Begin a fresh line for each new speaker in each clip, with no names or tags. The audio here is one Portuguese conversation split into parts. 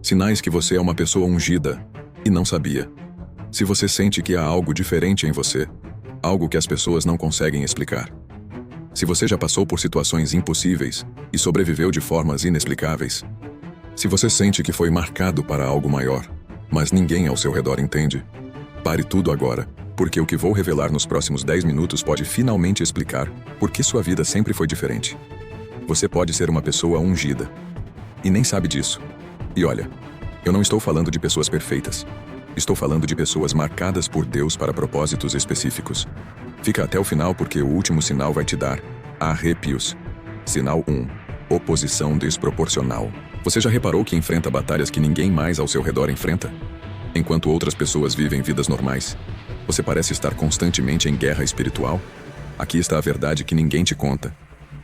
Sinais que você é uma pessoa ungida e não sabia. Se você sente que há algo diferente em você, algo que as pessoas não conseguem explicar. Se você já passou por situações impossíveis e sobreviveu de formas inexplicáveis. Se você sente que foi marcado para algo maior, mas ninguém ao seu redor entende. Pare tudo agora, porque o que vou revelar nos próximos 10 minutos pode finalmente explicar por que sua vida sempre foi diferente. Você pode ser uma pessoa ungida e nem sabe disso. E olha, eu não estou falando de pessoas perfeitas. Estou falando de pessoas marcadas por Deus para propósitos específicos. Fica até o final porque o último sinal vai te dar arrepios. Sinal 1. Oposição desproporcional. Você já reparou que enfrenta batalhas que ninguém mais ao seu redor enfrenta? Enquanto outras pessoas vivem vidas normais, você parece estar constantemente em guerra espiritual? Aqui está a verdade que ninguém te conta.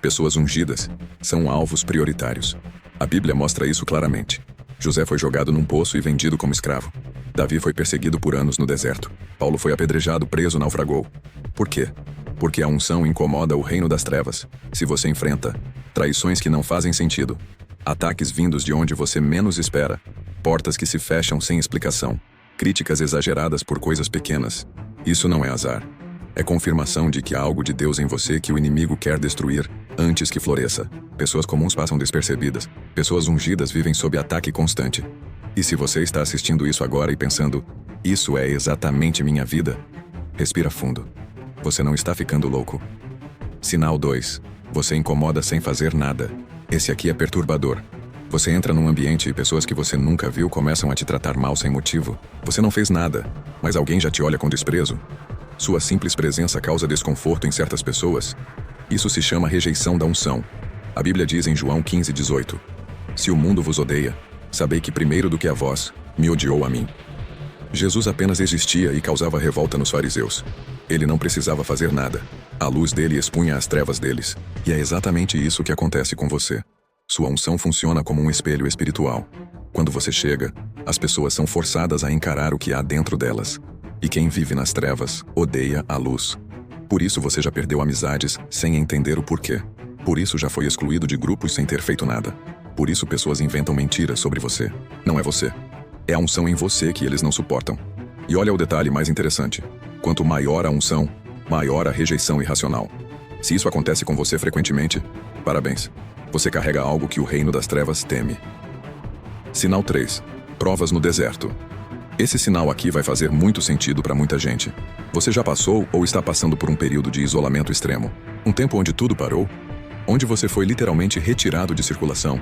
Pessoas ungidas são alvos prioritários. A Bíblia mostra isso claramente. José foi jogado num poço e vendido como escravo. Davi foi perseguido por anos no deserto. Paulo foi apedrejado, preso, naufragou. Por quê? Porque a unção incomoda o reino das trevas. Se você enfrenta traições que não fazem sentido, ataques vindos de onde você menos espera, portas que se fecham sem explicação, críticas exageradas por coisas pequenas, isso não é azar. É confirmação de que há algo de Deus em você que o inimigo quer destruir antes que floresça. Pessoas comuns passam despercebidas. Pessoas ungidas vivem sob ataque constante. E se você está assistindo isso agora e pensando, isso é exatamente minha vida, respira fundo. Você não está ficando louco. Sinal 2. Você incomoda sem fazer nada. Esse aqui é perturbador. Você entra num ambiente e pessoas que você nunca viu começam a te tratar mal sem motivo. Você não fez nada, mas alguém já te olha com desprezo. Sua simples presença causa desconforto em certas pessoas. Isso se chama rejeição da unção. A Bíblia diz em João 15:18: Se o mundo vos odeia, sabei que primeiro do que a vós, me odiou a mim. Jesus apenas existia e causava revolta nos fariseus. Ele não precisava fazer nada. A luz dele expunha as trevas deles. E é exatamente isso que acontece com você. Sua unção funciona como um espelho espiritual. Quando você chega, as pessoas são forçadas a encarar o que há dentro delas. E quem vive nas trevas odeia a luz. Por isso você já perdeu amizades sem entender o porquê. Por isso já foi excluído de grupos sem ter feito nada. Por isso pessoas inventam mentiras sobre você. Não é você. É a unção em você que eles não suportam. E olha o detalhe mais interessante. Quanto maior a unção, maior a rejeição irracional. Se isso acontece com você frequentemente, parabéns. Você carrega algo que o reino das trevas teme. Sinal 3. Provas no deserto. Esse sinal aqui vai fazer muito sentido para muita gente. Você já passou ou está passando por um período de isolamento extremo? Um tempo onde tudo parou? Onde você foi literalmente retirado de circulação?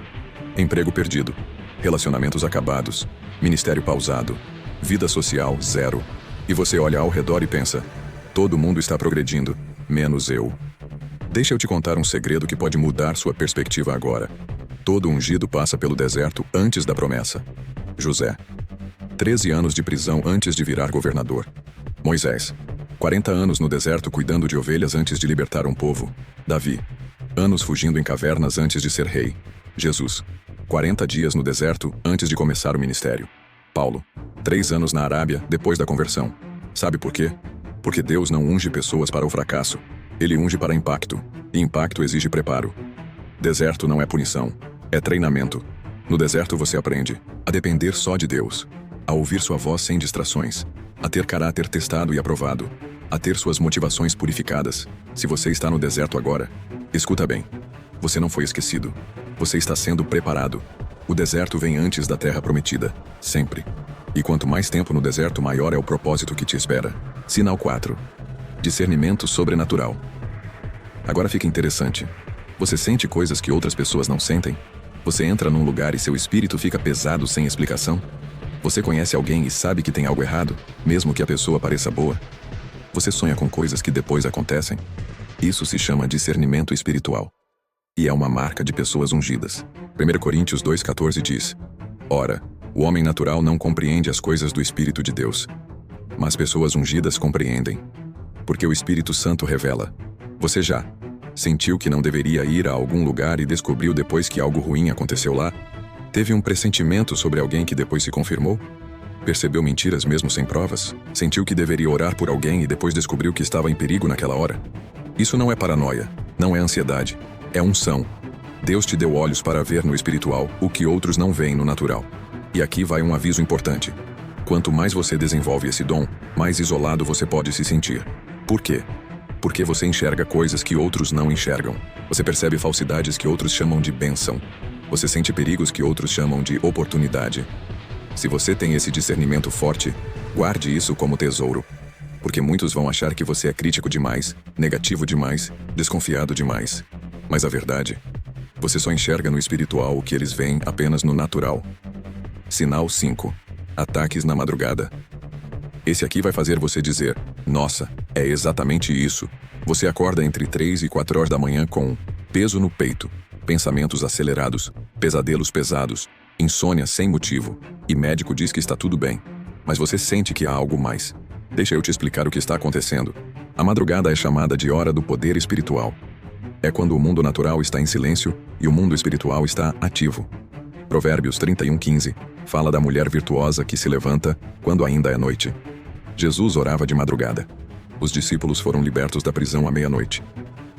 Emprego perdido, relacionamentos acabados, ministério pausado, vida social zero. E você olha ao redor e pensa, todo mundo está progredindo, menos eu. Deixa eu te contar um segredo que pode mudar sua perspectiva agora. Todo ungido passa pelo deserto antes da promessa. José. 13 anos de prisão antes de virar governador. Moisés. 40 anos no deserto cuidando de ovelhas antes de libertar um povo. Davi. Anos fugindo em cavernas antes de ser rei. Jesus. 40 dias no deserto antes de começar o ministério. Paulo. 3 anos na Arábia depois da conversão. Sabe por quê? Porque Deus não unge pessoas para o fracasso. Ele unge para impacto. E impacto exige preparo. Deserto não é punição. É treinamento. No deserto você aprende a depender só de Deus. A ouvir sua voz sem distrações. A ter caráter testado e aprovado. A ter suas motivações purificadas. Se você está no deserto agora, escuta bem. Você não foi esquecido. Você está sendo preparado. O deserto vem antes da terra prometida. Sempre. E quanto mais tempo no deserto, maior é o propósito que te espera. Sinal 4. Discernimento sobrenatural. Agora fica interessante. Você sente coisas que outras pessoas não sentem? Você entra num lugar e seu espírito fica pesado sem explicação? Você conhece alguém e sabe que tem algo errado, mesmo que a pessoa pareça boa? Você sonha com coisas que depois acontecem? Isso se chama discernimento espiritual. E é uma marca de pessoas ungidas. 1 Coríntios 2,14 diz: Ora, o homem natural não compreende as coisas do Espírito de Deus. Mas pessoas ungidas compreendem. Porque o Espírito Santo revela. Você já sentiu que não deveria ir a algum lugar e descobriu depois que algo ruim aconteceu lá? Teve um pressentimento sobre alguém que depois se confirmou? Percebeu mentiras mesmo sem provas? Sentiu que deveria orar por alguém e depois descobriu que estava em perigo naquela hora? Isso não é paranoia, não é ansiedade, é unção. Deus te deu olhos para ver no espiritual o que outros não veem no natural. E aqui vai um aviso importante. Quanto mais você desenvolve esse dom, mais isolado você pode se sentir. Por quê? Porque você enxerga coisas que outros não enxergam. Você percebe falsidades que outros chamam de bênção. Você sente perigos que outros chamam de oportunidade. Se você tem esse discernimento forte, guarde isso como tesouro. Porque muitos vão achar que você é crítico demais, negativo demais, desconfiado demais. Mas a verdade, você só enxerga no espiritual o que eles veem apenas no natural. Sinal 5. Ataques na madrugada. Esse aqui vai fazer você dizer, nossa, é exatamente isso. Você acorda entre 3 e 4 horas da manhã com peso no peito, pensamentos acelerados, pesadelos pesados, insônia sem motivo, e médico diz que está tudo bem. Mas você sente que há algo mais. Deixa eu te explicar o que está acontecendo. A madrugada é chamada de hora do poder espiritual. É quando o mundo natural está em silêncio e o mundo espiritual está ativo. Provérbios 31:15 fala da mulher virtuosa que se levanta quando ainda é noite. Jesus orava de madrugada. Os discípulos foram libertos da prisão à meia-noite.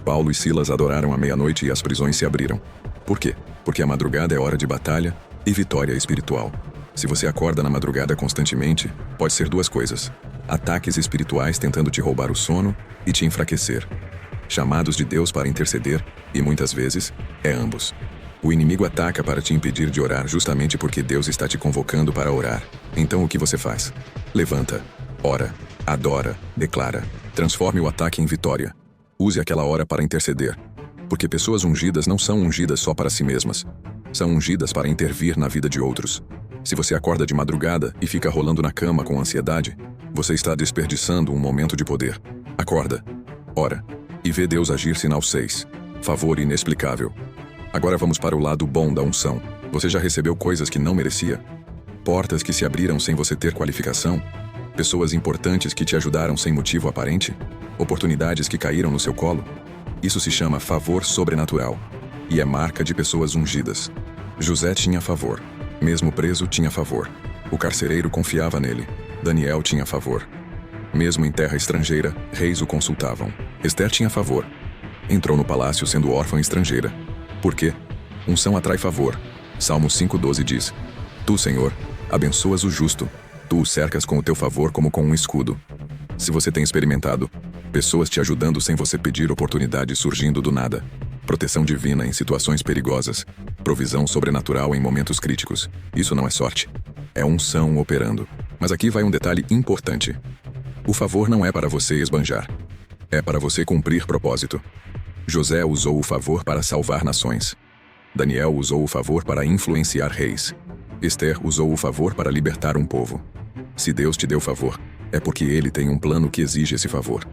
Paulo e Silas adoraram à meia-noite e as prisões se abriram. Por quê? Porque a madrugada é hora de batalha e vitória espiritual. Se você acorda na madrugada constantemente, pode ser duas coisas: ataques espirituais tentando te roubar o sono e te enfraquecer. Chamados de Deus para interceder, e muitas vezes, é ambos. O inimigo ataca para te impedir de orar justamente porque Deus está te convocando para orar. Então o que você faz? Levanta, ora, adora, declara. Transforme o ataque em vitória. Use aquela hora para interceder. Porque pessoas ungidas não são ungidas só para si mesmas. São ungidas para intervir na vida de outros. Se você acorda de madrugada e fica rolando na cama com ansiedade, você está desperdiçando um momento de poder. Acorda, ora, e vê Deus agir. Sinal 6. Favor inexplicável. Agora vamos para o lado bom da unção. Você já recebeu coisas que não merecia? Portas que se abriram sem você ter qualificação? Pessoas importantes que te ajudaram sem motivo aparente? Oportunidades que caíram no seu colo? Isso se chama favor sobrenatural. E é marca de pessoas ungidas. José tinha favor. Mesmo preso, tinha favor. O carcereiro confiava nele. Daniel tinha favor. Mesmo em terra estrangeira, reis o consultavam. Esther tinha favor. Entrou no palácio sendo órfã estrangeira. Por quê? Unção atrai favor. Salmo 5:12 diz: Tu, Senhor, abençoas o justo. Tu o cercas com o teu favor como com um escudo. Se você tem experimentado pessoas te ajudando sem você pedir, oportunidades surgindo do nada, proteção divina em situações perigosas, provisão sobrenatural em momentos críticos, isso não é sorte. É unção operando. Mas aqui vai um detalhe importante. O favor não é para você esbanjar. É para você cumprir propósito. José usou o favor para salvar nações. Daniel usou o favor para influenciar reis. Esther usou o favor para libertar um povo. Se Deus te deu favor, é porque Ele tem um plano que exige esse favor.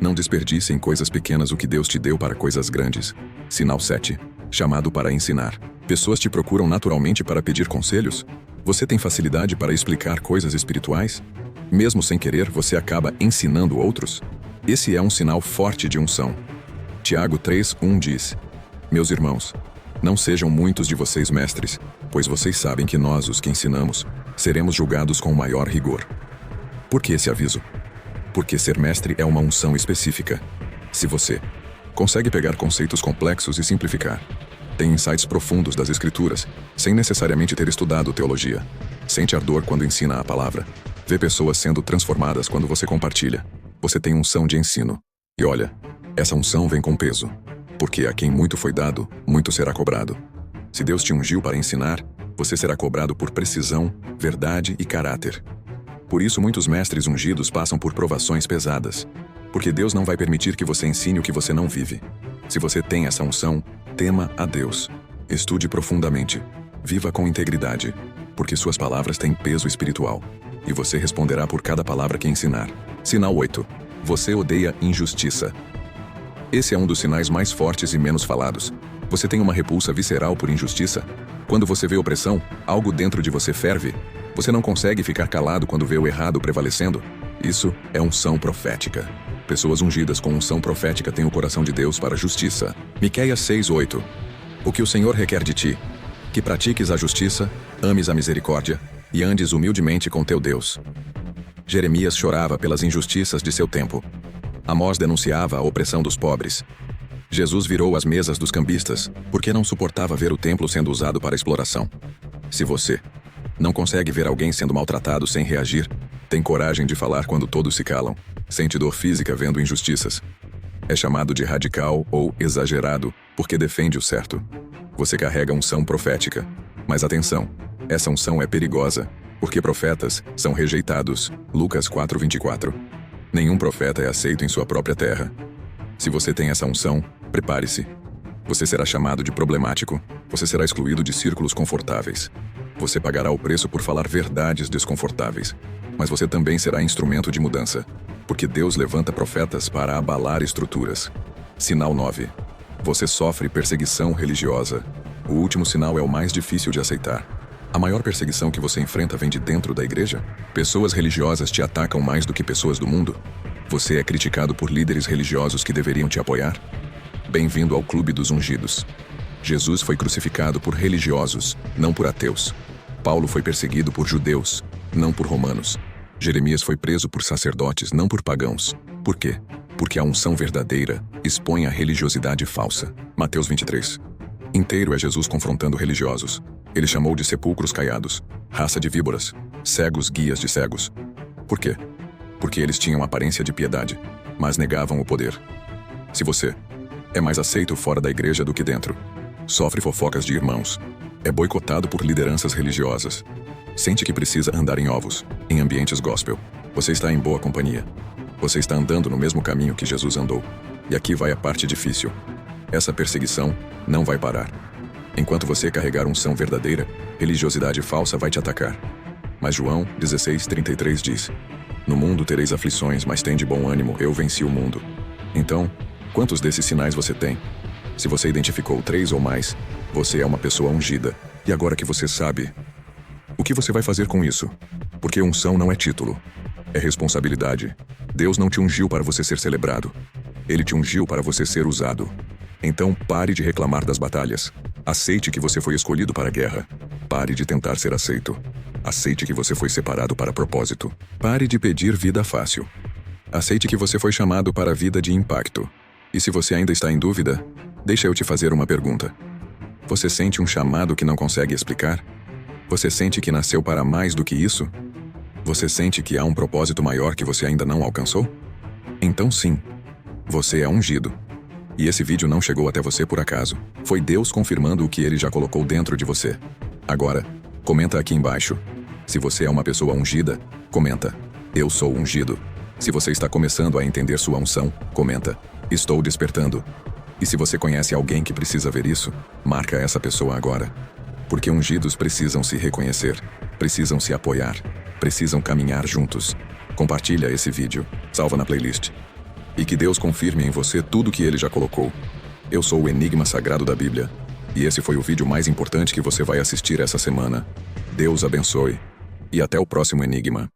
Não desperdice em coisas pequenas o que Deus te deu para coisas grandes. Sinal 7. Chamado para ensinar. Pessoas te procuram naturalmente para pedir conselhos? Você tem facilidade para explicar coisas espirituais? Mesmo sem querer, você acaba ensinando outros? Esse é um sinal forte de unção. Tiago 3:1 diz: Meus irmãos, não sejam muitos de vocês mestres, pois vocês sabem que nós, os que ensinamos, seremos julgados com maior rigor. Por que esse aviso? Porque ser mestre é uma unção específica. Se você consegue pegar conceitos complexos e simplificar, tem insights profundos das Escrituras, sem necessariamente ter estudado teologia, sente ardor quando ensina a palavra, vê pessoas sendo transformadas quando você compartilha, você tem unção de ensino. E olha, essa unção vem com peso, porque a quem muito foi dado, muito será cobrado. Se Deus te ungiu para ensinar, você será cobrado por precisão, verdade e caráter. Por isso muitos mestres ungidos passam por provações pesadas, porque Deus não vai permitir que você ensine o que você não vive. Se você tem essa unção, tema a Deus. Estude profundamente. Viva com integridade, porque suas palavras têm peso espiritual, e você responderá por cada palavra que ensinar. Sinal 8. Você odeia injustiça. Esse é um dos sinais mais fortes e menos falados. Você tem uma repulsa visceral por injustiça? Quando você vê opressão, algo dentro de você ferve? Você não consegue ficar calado quando vê o errado prevalecendo? Isso é unção profética. Pessoas ungidas com unção profética têm o coração de Deus para a justiça. Miqueias 6:8. O que o Senhor requer de ti? Que pratiques a justiça, ames a misericórdia e andes humildemente com teu Deus. Jeremias chorava pelas injustiças de seu tempo. Amós denunciava a opressão dos pobres. Jesus virou as mesas dos cambistas, porque não suportava ver o templo sendo usado para exploração. Se você Não consegue ver alguém sendo maltratado sem reagir. Tem coragem de falar quando todos se calam. Sente dor física vendo injustiças. É chamado de radical ou exagerado porque defende o certo. Você carrega unção profética. Mas atenção, essa unção é perigosa, porque profetas são rejeitados. Lucas 4:24. Nenhum profeta é aceito em sua própria terra. Se você tem essa unção, prepare-se. Você será chamado de problemático. Você será excluído de círculos confortáveis. Você pagará o preço por falar verdades desconfortáveis. Mas você também será instrumento de mudança, porque Deus levanta profetas para abalar estruturas. Sinal 9. Você sofre perseguição religiosa. O último sinal é o mais difícil de aceitar. A maior perseguição que você enfrenta vem de dentro da igreja? Pessoas religiosas te atacam mais do que pessoas do mundo? Você é criticado por líderes religiosos que deveriam te apoiar? Bem-vindo ao Clube dos Ungidos. Jesus foi crucificado por religiosos, não por ateus. Paulo foi perseguido por judeus, não por romanos. Jeremias foi preso por sacerdotes, não por pagãos. Por quê? Porque a unção verdadeira expõe a religiosidade falsa. Mateus 23. Inteiro é Jesus confrontando religiosos. Ele chamou de sepulcros caiados, raça de víboras, cegos guias de cegos. Por quê? Porque eles tinham aparência de piedade, mas negavam o poder. Se você é mais aceito fora da igreja do que dentro, sofre fofocas de irmãos, é boicotado por lideranças religiosas, sente que precisa andar em ovos, em ambientes gospel, você está em boa companhia. Você está andando no mesmo caminho que Jesus andou. E aqui vai a parte difícil. Essa perseguição não vai parar. Enquanto você carregar unção verdadeira, religiosidade falsa vai te atacar. Mas João 16:33 diz: No mundo tereis aflições, mas tende bom ânimo, eu venci o mundo. Então, quantos desses sinais você tem? Se você identificou 3 ou mais, você é uma pessoa ungida. E agora que você sabe, o que você vai fazer com isso? Porque unção não é título, é responsabilidade. Deus não te ungiu para você ser celebrado. Ele te ungiu para você ser usado. Então pare de reclamar das batalhas. Aceite que você foi escolhido para a guerra. Pare de tentar ser aceito. Aceite que você foi separado para propósito. Pare de pedir vida fácil. Aceite que você foi chamado para a vida de impacto. E se você ainda está em dúvida, deixa eu te fazer uma pergunta. Você sente um chamado que não consegue explicar? Você sente que nasceu para mais do que isso? Você sente que há um propósito maior que você ainda não alcançou? Então sim, você é ungido. E esse vídeo não chegou até você por acaso. Foi Deus confirmando o que Ele já colocou dentro de você. Agora, comenta aqui embaixo. Se você é uma pessoa ungida, comenta: Eu sou ungido. Se você está começando a entender sua unção, comenta: Estou despertando. E se você conhece alguém que precisa ver isso, marca essa pessoa agora. Porque ungidos precisam se reconhecer, precisam se apoiar, precisam caminhar juntos. Compartilha esse vídeo, salva na playlist. E que Deus confirme em você tudo que Ele já colocou. Eu sou o Enigma Sagrado da Bíblia. E esse foi o vídeo mais importante que você vai assistir essa semana. Deus abençoe. E até o próximo Enigma.